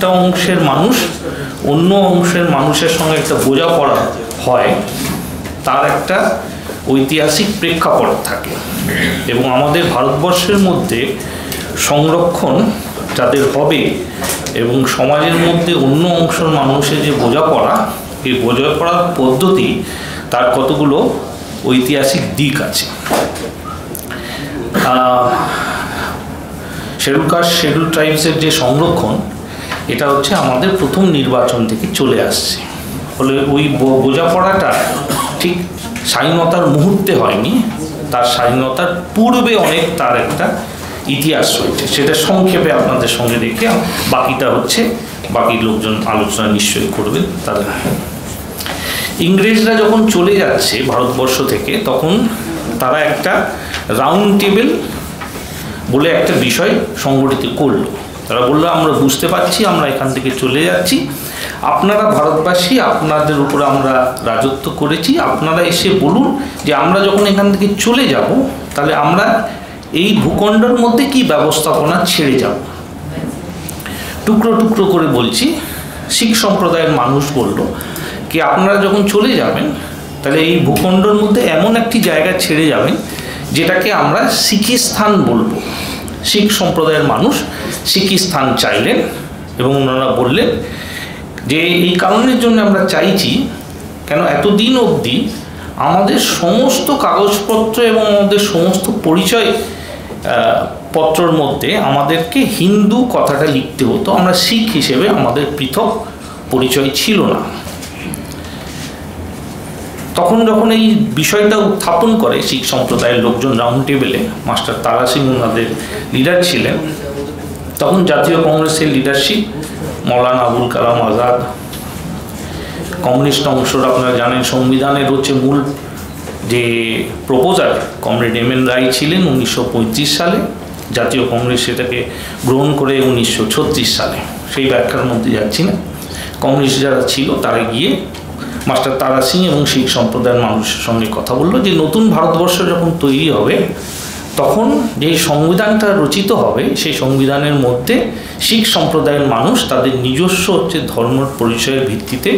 একটা অংশের মানুষ অন্য অংশের মানুষের সঙ্গে একটা বোঝাপড়া হয়, তার একটা ঐতিহাসিক প্রেক্ষাপট থাকে। এবং আমাদের ভারতবর্ষের মধ্যে সংরক্ষণ যাদের হবে এবং সমাজের মধ্যে অন্য অংশের মানুষের যে বোঝাপড়া, এই বোঝাপড়ার পদ্ধতি তার কতগুলো ঐতিহাসিক দিক আছে। শিডিউল কাস্ট শিডিউল ট্রাইবসের যে সংরক্ষণ, এটা হচ্ছে আমাদের প্রথম নির্বাচন থেকে চলে আসছে। ফলে ওই বোঝাপড়াটা ঠিক স্বাধীনতার মুহূর্তে হয়নি, তার স্বাধীনতার পূর্বে অনেক তার একটা ইতিহাস রয়েছে। সেটা সংক্ষেপে আপনাদের সঙ্গে রেখে বাকিটা হচ্ছে বাকি লোকজন আলোচনা নিশ্চয়ই করবেন। তাদের ইংরেজরা যখন চলে যাচ্ছে ভারতবর্ষ থেকে, তখন তারা একটা রাউন্ড টেবিল বলে একটা বিষয় সংগঠিত করলো। তারা বললো, আমরা বুঝতে পারছি আমরা এখান থেকে চলে যাচ্ছি, আপনারা ভারতবাসী, আপনাদের উপরে আমরা রাজত্ব করেছি, আপনারা এসে বলুন যে আমরা যখন এখান থেকে চলে যাব তাহলে আমরা এই ভূখণ্ডের মধ্যে কি ব্যবস্থাপনা ছেড়ে যাব। টুকরো টুকরো করে বলছি, শিখ সম্প্রদায়ের মানুষ বলল কি আপনারা যখন চলে যাবেন তাহলে এই ভূখণ্ডের মধ্যে এমন একটি জায়গা ছেড়ে যাবেন যেটাকে আমরা সিকিস্তান বলবো। শিখ সম্প্রদায়ের মানুষ সিকিস্তান চাইলেন এবং ওনারা বললেন যে এই কারণের জন্য আমরা চাইছি, কেন এতদিন অবধি আমাদের সমস্ত কাগজপত্র এবং আমাদের সমস্ত পরিচয় পত্রর মধ্যে আমাদেরকে হিন্দু কথাটা লিখতে হতো, আমরা শিখ হিসেবে আমাদের পৃথক পরিচয় ছিল না। তখন যখন এই বিষয়টা উত্থাপন করে শিখ সম্প্রদায়ের লোকজন রাউন্ড টেবিলে, মাস্টার তারা সিং ওনাদের লিডার ছিলেন, তখন জাতীয় কংগ্রেসের লিডারশিপ মৌলানা আবুল কালাম আজাদ, কমিউনিস্ট অংশর আপনারা জানেন সংবিধানের হচ্ছে মূল যে প্রপোজার কমরেড এম এন রায় ছিলেন 1935 সালে, জাতীয় কংগ্রেস সেটাকে গ্রহণ করে 1936 সালে। সেই ব্যাখ্যার মধ্যে যাচ্ছি না। কমিউনিস্ট যারা ছিল তারা গিয়ে মাস্টার তারা সিং এবং শিখ সম্প্রদায়ের মানুষের সঙ্গে কথা বললো যে নতুন ভারতবর্ষ যখন তৈরি হবে তখন যেই সংবিধানটা রচিত হবে সেই সংবিধানের মধ্যে শিখ সম্প্রদায়ের মানুষ তাদের নিজস্ব হচ্ছে ধর্মের পরিচয়ের ভিত্তিতে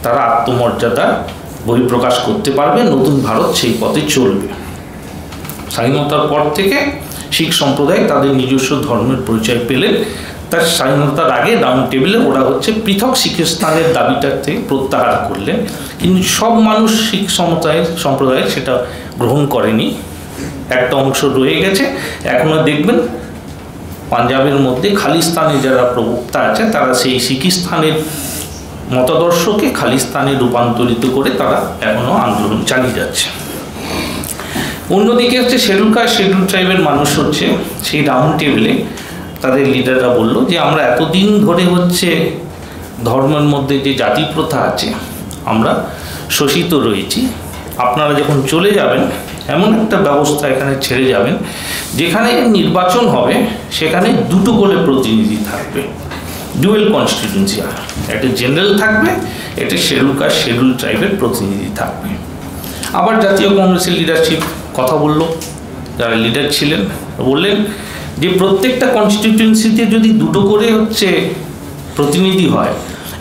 তারা আত্মমর্যাদা বহিঃপ্রকাশ করতে পারবে, নতুন ভারত সেই পথে চলবে। স্বাধীনতার পর থেকে শিখ সম্প্রদায় তাদের নিজস্ব ধর্মের পরিচয় পেলেন। তার স্বাধীনতার আগে রাউন্ড টেবিলে ওরা হচ্ছে পৃথক শিখস্থানের দাবিটার থেকে প্রত্যাহার করলেন, কিন্তু সব মানুষ শিখ সম্প্রদায়ের সেটা গ্রহণ করেনি। একটা অংশ রয়ে গেছে। এখনো দেখবেন পাঞ্জাবের মধ্যে খালিস্তানে যারা প্রবক্তা আছে তারা সেই শিখিস্তানের মতাদর্শকে খালিস্তানে রূপান্তরিত করে তারা এখনো আন্দোলন চালিয়ে যাচ্ছে। অন্যদিকে হচ্ছে শিডিউল কাস্ট শিডিউল ট্রাইবের মানুষ হচ্ছে সেই রাউন্ড টেবিলে তাদের লিডাররা বলল যে আমরা এতদিন ধরে হচ্ছে ধর্মের মধ্যে যে জাতি প্রথা আছে আমরা শোষিত রয়েছি, আপনারা যখন চলে যাবেন এমন একটা ব্যবস্থা এখানে ছেড়ে যাবেন যেখানে নির্বাচন হবে সেখানে দুটো করে প্রতিনিধি থাকবে, ডুয়েল কনস্টিটিউয়েন্সি, একটা জেনারেল থাকবে, একটা শিডিউল কাস্ট শিডিউল ট্রাইবের প্রতিনিধি থাকবে। আবার জাতীয় কংগ্রেসের লিডারশিপ কথা বলল, যারা লিডার ছিলেন বললেন যে প্রত্যেকটা কনস্টিটিউয়েন্সিতে যদি দুটো করে হচ্ছে প্রতিনিধি হয়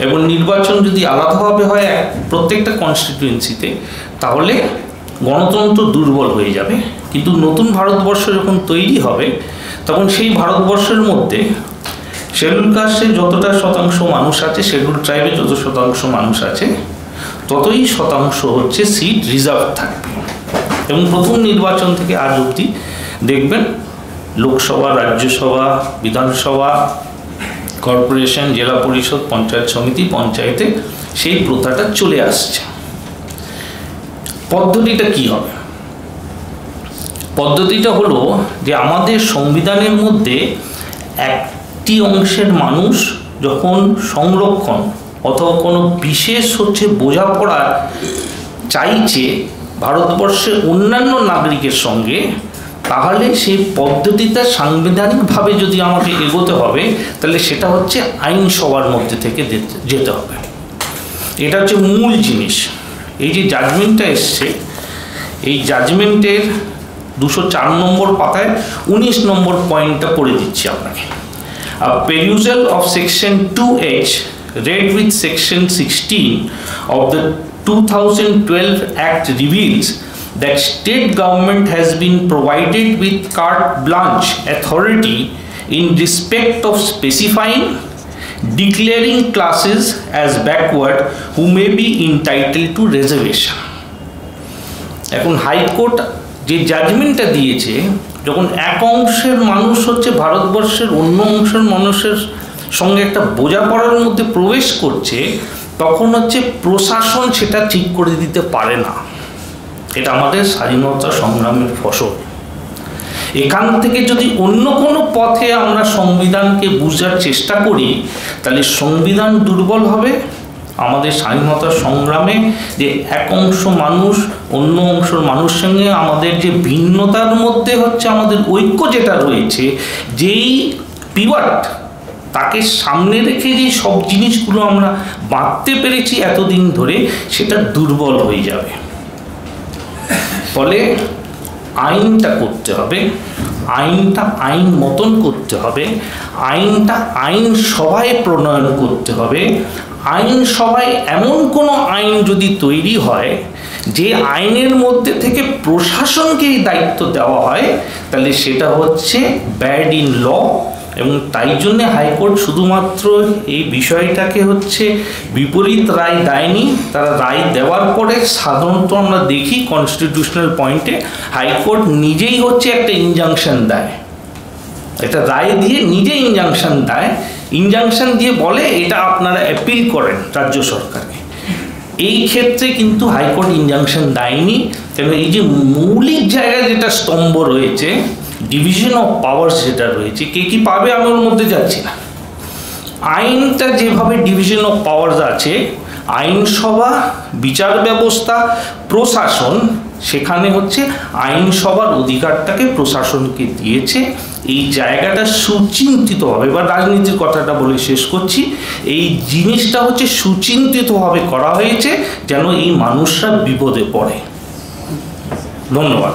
এবং নির্বাচন যদি আলাদাভাবে হয় প্রত্যেকটা কনস্টিটিউয়েন্সিতে তাহলে গণতন্ত্র দুর্বল হয়ে যাবে। কিন্তু নতুন ভারতবর্ষ যখন তৈরি হবে তখন সেই ভারতবর্ষের মধ্যে শিডিউল কাস্টের যতটা শতাংশ মানুষ আছে, শিডিউল ট্রাইবের যত শতাংশ মানুষ আছে ততই শতাংশ হচ্ছে সিট রিজার্ভ থাকবে। এবং প্রথম নির্বাচন থেকে আজ অবধি দেখবেন লোকসভা, রাজ্যসভা, বিধানসভা, কর্পোরেশন, জেলা পরিষদ, পঞ্চায়েত সমিতি, পঞ্চায়েতে সেই প্রথাটা চলে আসছে। পদ্ধতিটা কি হবে? পদ্ধতিটা হলো যে আমাদের সংবিধানের মধ্যে একটি অংশের মানুষ যখন সংরক্ষণ অথবা কোনো বিশেষ হচ্ছে বোঝাপড়া চাইছে ভারতবর্ষের অন্যান্য নাগরিকের সঙ্গে, তাহলে সেই পদ্ধতিটা সাংবিধানিকভাবে যদি আমাকে এগোতে হবে তাহলে সেটা হচ্ছে আইনসভার মধ্যে থেকে যেতে হবে। এটা হচ্ছে মূল জিনিস। এই যে জাজমেন্টটা এসছে, এই জাজমেন্টের 204 নম্বর পাতায় 19 নম্বর পয়েন্টটা পড়ে দিচ্ছি আপনাকে। A perusal of section 2H read with section 16 of the 2012 Act reveals that state government has been provided with carte blanche authority in respect of specifying, declaring classes as backward who may be entitled to reservation. এখন high court যে জাজমেন্টটা দিয়েছে, যখন এক অংশের মানুষ হচ্ছে ভারতবর্ষের অন্য অংশের মানুষের সঙ্গে একটা বোঝাপড়ার মধ্যে প্রবেশ করছে, তখন হচ্ছে প্রশাসন সেটা ঠিক করে দিতে পারে না। এটা আমাদের স্বাধীনতা সংগ্রামের ফসল। এখান থেকে যদি অন্য কোনো পথে আমরা সংবিধানকে বুঝার চেষ্টা করি, তাহলে সংবিধান দুর্বল হবে। আমাদের স্বাধীনতা সংগ্রামে যে এক অংশ মানুষ অন্য অংশের মানুষের সঙ্গে আমাদের যে ভিন্নতার মধ্যে হচ্ছে আমাদের ঐক্য যেটা রয়েছে, যেই পিভট তাকে সামনে রেখে যে সব জিনিসগুলো আমরা বাঁধতে পেরেছি এতদিন ধরে, সেটা দুর্বল হয়ে যাবে। ফলে আইনটা করতে হবে, আইনটা আইন মতন করতে হবে, আইনটা আইন সভায় প্রণয়ন করতে হবে। আইন সভায় এমন কোনো আইন যদি তৈরি হয় যে আইনের মধ্যে থেকে প্রশাসনকে এই দায়িত্ব দেওয়া হয়, তাহলে সেটা হচ্ছে ব্যাড ইন ল। এবং তাই জন্যে হাইকোর্ট শুধুমাত্র এই বিষয়টাকে হচ্ছে বিপরীত রায় দেয়নি। তারা রায় দেওয়ার পরে সাধারণত আমরা দেখি কনস্টিটিউশনাল পয়েন্টে হাইকোর্ট নিজেই হচ্ছে একটা ইনজাংশন দেয়, একটা রায় দিয়ে নিজে ইনজাংশন দেয়, ইনজাংশন দিয়ে বলে এটা আপনারা অ্যাপিল করেন রাজ্য সরকারকে। এই ক্ষেত্রে কিন্তু হাইকোর্ট ইনজাংশন দেয়নি, কেন এই যে মৌলিক জায়গায় যেটা স্তম্ভ রয়েছে, ডিভিশন অফ পাওয়ার্স যেটা রয়েছে, কে কি পাবে আমি ওর মধ্যে যাচ্ছি না। আইনটা যেভাবে ডিভিশন অফ পাওয়ার্স আছে, আইনসভা, বিচার ব্যবস্থা, প্রশাসন, সেখানে হচ্ছে আইনসভার অধিকারটাকে প্রশাসনকে দিয়েছে। এই জায়গাটা সুচিন্তিতভাবে, এবার রাজনীতির কথাটা বলে শেষ করছি, এই জিনিসটা হচ্ছে সুচিন্তিতভাবে করা হয়েছে যেন এই মানুষরা বিপদে পড়ে। ধন্যবাদ।